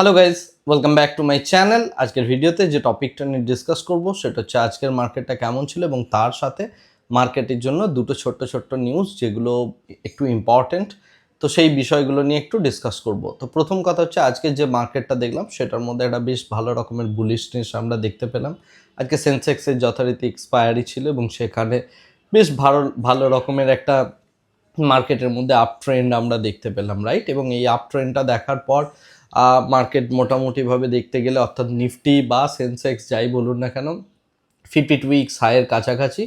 Hello guys, welcome back to my channel. আজকের ভিডিওতে যে টপিকটা নিয়ে ডিসকাস করব সেটা হচ্ছে আজকের মার্কেটটা কেমন ছিল এবং তার সাথে মার্কেটের জন্য দুটো ছোট্ট ছোট্ট নিউজ যেগুলো একটু ইম্পর্টেন্ট। তো সেই বিষয়গুলো নিয়ে একটু ডিসকাস করব। তো প্রথম কথা হচ্ছে আজকে যে মার্কেটটা দেখলাম সেটার মধ্যে একটা বেশ ভালো রকমের বুলিশনেস আমরা দেখতে পেলাম। আজকে সেন্সেক্সের যথারীতি এক্সপায়ারি ছিল এবং সেখানে বেশ ভালো ভালো রকমের একটা মার্কেটের মধ্যে আপ ট্রেন্ড আমরা দেখতে পেলাম, রাইট? এবং এই আপ ট্রেন্ডটা দেখার পর মার্কেট মোটামুটিভাবে দেখতে গেলে অর্থাৎ নিফটি বা সেন্সেক্স যাই বলুন না কেন 52 উইকস হাইয়ের কাছাকাছি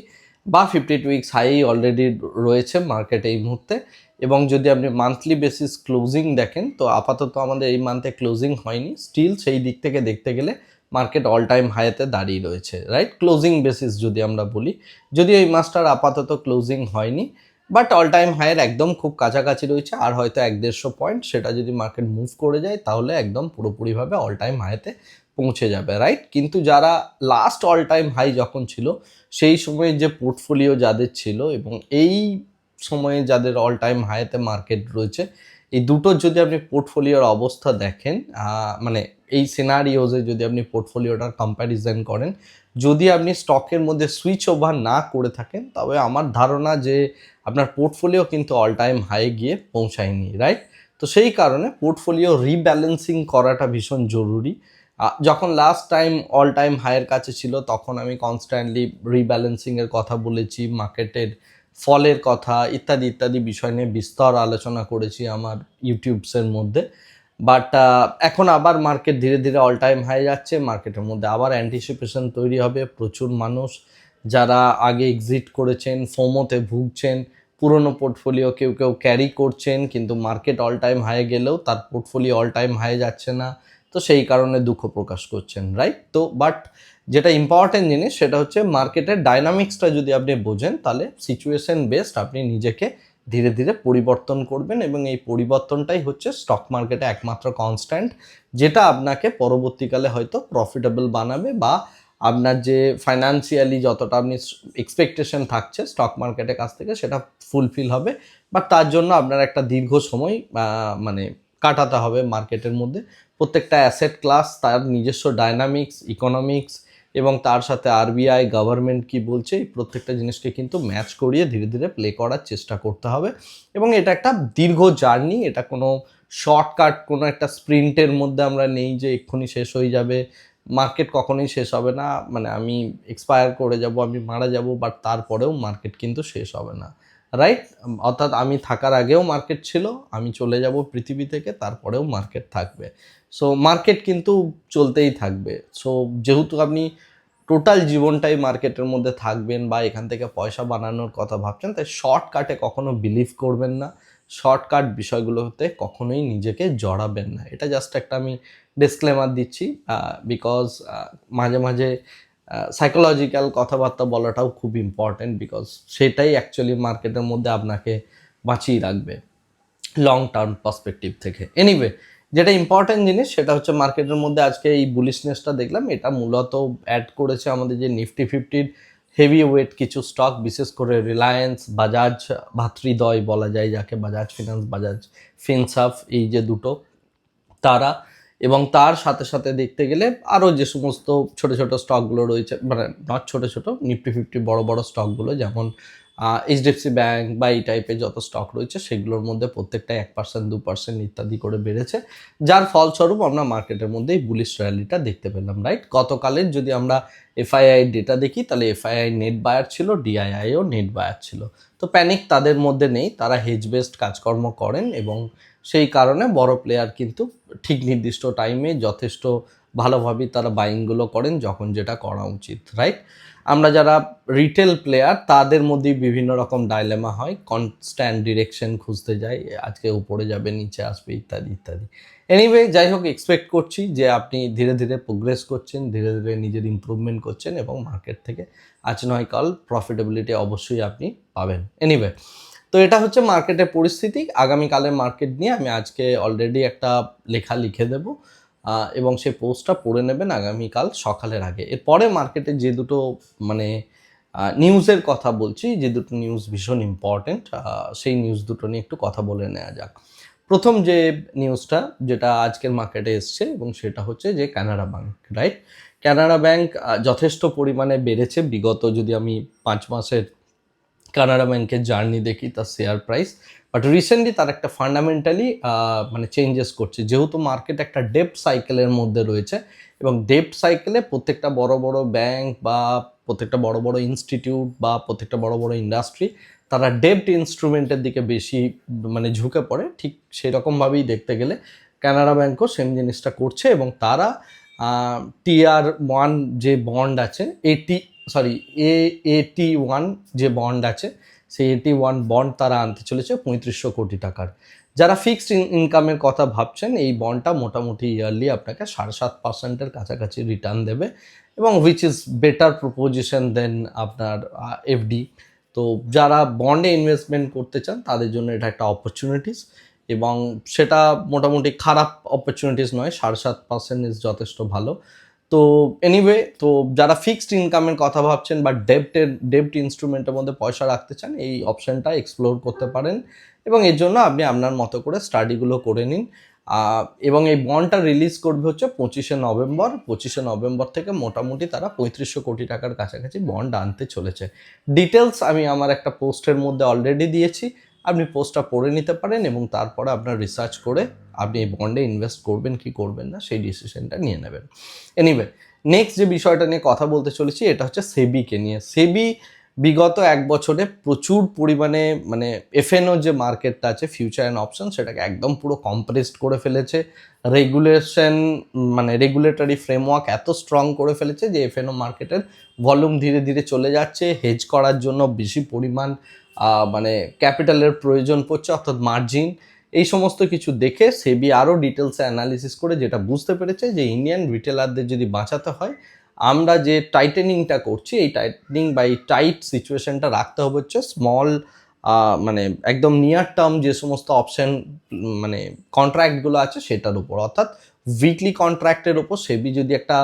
বা 52 উইকস হাই অলরেডি রয়েছে মার্কেট এই মুহূর্তে। এবং যদি আপনি মান্থলি বেসিস ক্লোজিং দেখেন তো আপাতত আমাদের এই মান্থে ক্লোজিং হয়নি, স্টিল সেই দিক থেকে দেখতে গেলে মার্কেট অল টাইম হাইতে দাঁড়িয়ে রয়েছে, রাইট? ক্লোজিং বেসিস যদি আমরা বলি, যদিও এই মাসটার আপাতত ক্লোজিং হয়নি, বাট অল টাইম হাইয়ের একদম খুব কাছাকাছি রয়েছে। আর হয়তো 1-150 পয়েন্ট সেটা যদি মার্কেট মুভ করে যায় তাহলে একদম পুরোপুরিভাবে অল টাইম হাইতে পৌঁছে যাবে, রাইট? কিন্তু যারা লাস্ট অল টাইম হাই যখন ছিল সেই সময়ে যে পোর্টফোলিও যাদের ছিল এবং এই সময়ে যাদের অল টাইম হাইতে মার্কেট রয়েছে, এই দুটোর যদি আপনি পোর্টফোলিওর অবস্থা দেখেন, মানে এই সিনারিওজে যদি আপনি পোর্টফোলিওটার কম্প্যারিজন করেন, যদি আপনি স্টকের মধ্যে সুইচ ওভার না করে থাকেন তবে আমার ধারণা যে আপনার পোর্টফোলিও কিন্তু অল টাইম হাই গিয়ে পৌঁছায়নি, রাইট? তো সেই কারণে পোর্টফোলিও রিব্যালেন্সিং করাটা ভীষণ জরুরি। যখন লাস্ট টাইম অল টাইম হাইয়ের কাছে ছিল তখন আমি কনস্ট্যান্টলি রিব্যালেন্সিংয়ের কথা বলেছি, মার্কেটের ফলের কথা ইত্যাদি ইত্যাদি বিষয় নিয়ে বিস্তর আলোচনা করেছি আমার ইউটিউবসের মধ্যে। বাট এখন আবার মার্কেট ধীরে ধীরে অল টাইম হাই যাচ্ছে, মার্কেটের মধ্যে আবার অ্যান্টিসিপেশন তৈরি হবে। প্রচুর মানুষ যারা আগে এক্সিট করেছেন ফোমোতে ভুগছেন, পুরনো পোর্টফোলিও কেউ কেউ ক্যারি করছেন কিন্তু মার্কেট অল টাইম হাই গেলেও তার পোর্টফোলিও অল টাইম হাই যাচ্ছে না, তো সেই কারণে দুঃখ প্রকাশ করছেন, রাইট? তো বাট যেটা ইম্পর্টেন্ট জিনিস সেটা হচ্ছে মার্কেটের ডাইনামিক্সটা যদি আপনি বোঝেন তাহলে সিচুয়েশন বেসড আপনি নিজেকে ধীরে ধীরে পরিবর্তন করবেন এবং এই পরিবর্তনটাই হচ্ছে স্টক মার্কেটে একমাত্র কনস্ট্যান্ট, যেটা আপনাকে পরবর্তীকালে হয়তো প্রফিটেবল বানাবে বা আপনার যে ফাইন্যান্সিয়ালি যতটা আপনি এক্সপেকটেশন থাকছে স্টক মার্কেটের কাছ থেকে সেটা ফুলফিল হবে। বাট তার জন্য আপনার একটা দীর্ঘ সময় মানে কাটাতে হবে মার্কেটের মধ্যে। প্রত্যেকটা অ্যাসেট ক্লাস তার নিজস্ব ডায়নামিক্স, ইকোনমিক্স এবং তার সাথে আরবিআই গভর্নমেন্ট কি বলছে এই প্রত্যেকটা জিনিসকে কিন্তু ম্যাচ করিয়ে ধীরে ধীরে প্লে করার চেষ্টা করতে হবে। এবং এটা একটা দীর্ঘ জার্নি, এটা কোনো শর্টকাট কোনো একটা স্প্রিন্টের মধ্যে আমরা নেই যে এক্ষুনি শেষ হয়ে যাবে। মার্কেট কখনোই শেষ হবে না, মানে আমি এক্সপায়ার করে যাব, আমি মারা যাব, বাট তারপরেও মার্কেট কিন্তু শেষ হবে না, রাইট? অর্থাৎ আমি থাকার আগেও মার্কেট ছিল, আমি চলে যাব পৃথিবী থেকে, তারপরেও মার্কেট থাকবে। সো মার্কেট কিন্তু চলতেই থাকবে। সো যেহেতু আপনি টোটাল জীবনটাই মার্কেটের মধ্যে থাকবেন বা এখান থেকে পয়সা বানানোর কথা ভাবছেন, তাই শর্টকাটে কখনো বিলিভ করবেন না, শর্টকাট বিষয়গুলোতে কখনোই নিজেকে জড়াবেন না। এটা জাস্ট একটা আমি ডিসক্লেমার দিচ্ছি, বিকজ মাঝে মাঝে সাইকোলজিক্যাল কথাবার্তা বলাটাও খুব ইম্পর্ট্যান্ট, বিকজ সেটাই অ্যাকচুয়ালি মার্কেটের মধ্যে আপনাকে বাঁচিয়ে রাখবে লং টার্ম পার্সপেক্টিভ থেকে। এনিওয়ে, যেটা ইম্পর্টেন্ট জিনিস সেটা হচ্ছে মার্কেটের মধ্যে আজকে এই বুলিশনেসটা দেখলাম, এটা মূলত অ্যাড করেছে আমাদের যে নিফটি 50 হেভি ওয়েট কিছু স্টক, বিশেষ করে রিলায়েন্স, বাজাজ ভাতৃদ্বয় বলা যায় যাকে, বাজাজ ফিনান্স, বাজাজ ফিনসার্ভ, এই যে দুটো তারা। এবং তার সাথে সাথে দেখতে গেলে আরও যে সমস্ত ছোট ছোট স্টকগুলো রয়েছে, মানে নট ছোট ছোট, নিফটি 50 বড় বড় স্টকগুলো যেমন এইচডিএফসি ব্যাংক বা এই টাইপের যত স্টক রয়েছে সেগুলোর মধ্যে প্রত্যেকটাই 1%, 2% ইত্যাদি করে বেড়েছে, যার ফলস্বরূপ আমরা মার্কেটের মধ্যে এই বুলিশ র্যালিটা দেখতে পেলাম, রাইট? গতকালের যদি আমরা এফআইআই ডেটা দেখি তাহলে এফআইআই নেট বায়ার ছিল, ডিআইআইও নেট বায়ার ছিল। তো প্যানিক তাদের মধ্যে নেই, তারা হেজ বেসড কাজকর্ম করেন এবং সেই কারণে বড় প্লেয়ার কিন্তু ঠিক নির্দিষ্ট টাইমে যথেষ্ট ভালোভাবেই তারা বাইংগুলো করেন যখন যেটা করা উচিত, রাইট? আমরা যারা রিটেল প্লেয়ার তাদের মধ্যেই বিভিন্ন রকম ডাইলেমা হয়, কনস্ট্যান্ট ডিরেকশন খুঁজতে যাই, আজকে উপরে যাবে নিচে আসবে ইত্যাদি ইত্যাদি। এনিওয়ে, যাই হোক, এক্সপেক্ট করছি যে আপনি ধীরে ধীরে প্রোগ্রেস করছেন, ধীরে ধীরে নিজের ইমপ্রুভমেন্ট করছেন এবং মার্কেট থেকে আজ নয় কাল প্রফিটেবিলিটি অবশ্যই আপনি পাবেন। এনিওয়ে, তো এটা হচ্ছে মার্কেটের পরিস্থিতি। আগামীকালের মার্কেট নিয়ে আমি আজকে অলরেডি একটা লেখা লিখে দেবো এবং সেই পোস্টটা পড়ে নেবেন আগামীকাল সকালের আগে। এরপরে মার্কেটে যে দুটো মানে নিউজের কথা বলছি, যে দুটো নিউজ ভীষণ ইম্পর্টেন্ট, সেই নিউজ দুটো নিয়ে একটু কথা বলে নেওয়া যাক। প্রথম যে নিউজটা যেটা আজকের মার্কেটে এসছে এবং সেটা হচ্ছে যে Canara bank, right? Canara bank যথেষ্ট পরিমাণে বেড়েছে বিগত, যদি আমি 5 মাসের কানাড়া ব্যাংকের জার্নি দেখি তার শেয়ার প্রাইস, বাট রিসেন্টলি তার একটা ফান্ডামেন্টালি মানে চেঞ্জেস করছে, যেহেতু মার্কেট একটা ডেপ্ট সাইকেলের মধ্যে রয়েছে এবং ডেপ্ট সাইকেলে প্রত্যেকটা বড় বড় ব্যাংক বা প্রত্যেকটা বড় বড় ইনস্টিটিউট বা প্রত্যেকটা বড় বড় ইন্ডাস্ট্রি তারা ডেপ্ট ইনস্ট্রুমেন্টের দিকে বেশি মানে ঝুঁকে পড়ে। ঠিক সেরকমভাবেই দেখতে গেলে কানাড়া ব্যাংকও সেম জিনিসটা করছে এবং তারা TR1 যে বন্ড আছে, AT1 যে বন্ড আছে, সেই AT1 বন্ড তারা আনতে চলেছে 3500 কোটি টাকার। যারা ফিক্সড ইনকামের কথা ভাবছেন, এই বন্ডটা মোটামুটি ইয়ারলি আপনাকে 7.5%-এর কাছাকাছি রিটার্ন দেবে এবং হুইচ ইজ বেটার প্রপোজিশন দেন আপনার FD। তো যারা বন্ডে ইনভেস্টমেন্ট করতে চান তাদের জন্য এটা একটা অপরচুনিটিস এবং সেটা মোটামুটি খারাপ অপরচুনিটিস নয়, 7.5% ইজ যথেষ্ট ভালো। তো এনিওয়ে, তো যারা ফিক্সড ইনকামের কথা ভাবছেন বা ডেপ্ট ইনস্ট্রুমেন্টের মধ্যে পয়সা রাখতে চান, এই অপশনটা এক্সপ্লোর করতে পারেন এবং এর জন্য আপনি আপনার মতো করে স্টাডিগুলো করে নিন। এবং এই বন্ডটা রিলিজ করবে হচ্ছে 25শে নভেম্বর। 25শে নভেম্বর থেকে মোটামুটি তারা 3500 কোটি টাকার কাছাকাছি বন্ড আনতে চলেছে। ডিটেলস আমি আমার একটা পোস্টের মধ্যে অলরেডি দিয়েছি, আপনি পোস্টটা পড়ে নিতে পারেন এবং তারপরে আপনার রিসার্চ করে আপনি এই বন্ডে ইনভেস্ট করবেন কি করবেন না সেই ডিসিশনটা নিয়ে নেবেন। এনিওয়ে, নেক্সট যে বিষয়টা নিয়ে কথা বলতে চলেছি এটা হচ্ছে সেবিকে নিয়ে। সেবি বিগত 1 বছরে প্রচুর পরিমাণে মানে FNO যে মার্কেটটা আছে, ফিউচার অ্যান্ড অপশন, সেটাকে একদম পুরো কম্প্রেসড করে ফেলেছে। রেগুলেশন মানে রেগুলেটরি ফ্রেমওয়ার্ক এত স্ট্রং করে ফেলেছে যে FNO মার্কেটের ভলিউম ধীরে ধীরে চলে যাচ্ছে। হেজ করার জন্য বেশি পরিমাণ মানে ক্যাপিটালের প্রয়োজন পড়ছে, অর্থাৎ মার্জিন। এই সমস্ত কিছু দেখে সেবি আরও ডিটেলসে অ্যানালিসিস করে যেটা বুঝতে পেরেছে যে ইন্ডিয়ান রিটেলারদের যদি বাঁচাতে হয়, আমরা যে টাইটেনিংটা করছি, এই টাইটেনিং বা এই টাইট সিচুয়েশনটা রাখতে হবে হচ্ছে স্মল মানে একদম নিয়ার টার্ম যে সমস্ত অপশন মানে কন্ট্রাক্টগুলো আছে সেটার উপর, অর্থাৎ উইকলি কন্ট্রাক্টের উপর সেবি যদি একটা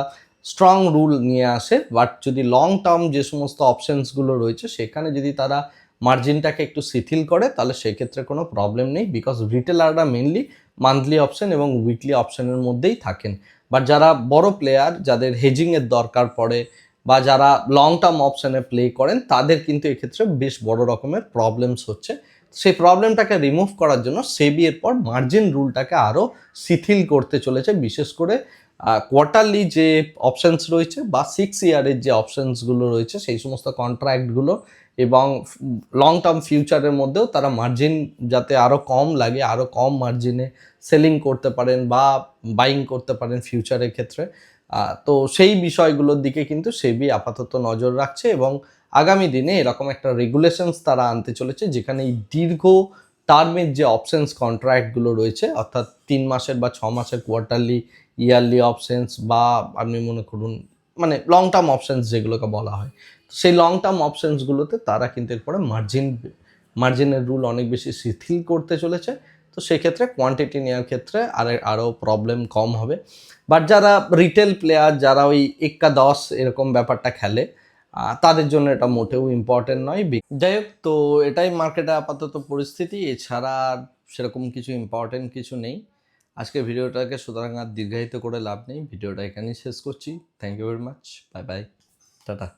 স্ট্রং রুল নিয়ে আসে, বাট যদি লং টার্ম যে সমস্ত অপশনসগুলো রয়েছে সেখানে যদি তারা মার্জিনটাকে একটু শিথিল করে তাহলে সেক্ষেত্রে কোনো প্রবলেম নেই, বিকজ রিটেলাররা মেনলি মান্থলি অপশন এবং উইকলি অপশনের মধ্যেই থাকেন। বাট যারা বড় প্লেয়ার, যাদের হেজিংয়ের দরকার পড়ে বা যারা লং টার্ম অপশনে প্লে করেন, তাদের কিন্তু এক্ষেত্রে বেশ বড় রকমের প্রবলেমস হচ্ছে। সেই প্রবলেমটাকে রিমুভ করার জন্য সেবি এরপর মার্জিন রুলটাকে আরও শিথিল করতে চলেছে, বিশেষ করে কোয়ার্টারলি যে অপশনস রয়েছে বা 6 ইয়ারের যে অপশনসগুলো রয়েছে সেই সমস্ত কন্ট্রাক্টগুলো এবং লং টার্ম ফিউচারের মধ্যেও তারা মার্জিন যাতে আরও কম লাগে, আরও কম মার্জিনে সেলিং করতে পারেন বা বাইং করতে পারেন ফিউচারের ক্ষেত্রে। তো সেই বিষয়গুলোর দিকে কিন্তু সেবি আপাতত নজর রাখছে এবং আগামী দিনে এরকম একটা রেগুলেশনস তারা আনতে চলেছে যেখানে এই দীর্ঘ টার্মের যে অপশনস কন্ট্রাক্টগুলো রয়েছে, অর্থাৎ 3 মাসের বা 6 মাসের কোয়ার্টারলি, ইয়ারলি অপশনস বা আপনি মনে করুন মানে লং টার্ম অপশনস যেগুলোকে বলা হয়, সেই লং টার্ম অপশনসগুলোতে তারা কিন্তু এরপরে মার্জিনের রুল অনেক বেশি শিথিল করতে চলেছে। তো সেক্ষেত্রে কোয়ান্টিটি নেওয়ার ক্ষেত্রে আরও প্রবলেম কম হবে। বাট যারা রিটেল প্লেয়ার, যারা ওই এক্কা দশ এরকম ব্যাপারটা খেলে, তাদের জন্য এটা মোটেও ইম্পর্টেন্ট নয়। যাই হোক, তো এটাই মার্কেটে আপাতত পরিস্থিতি, এছাড়া আর সেরকম কিছু ইম্পর্টেন্ট কিছু নেই। আজকে ভিডিওটাকে সুতরাং আর দীর্ঘায়িত করে লাভ নেই, ভিডিওটা এখানেই শেষ করছি। Thank you very much, bye bye, tata.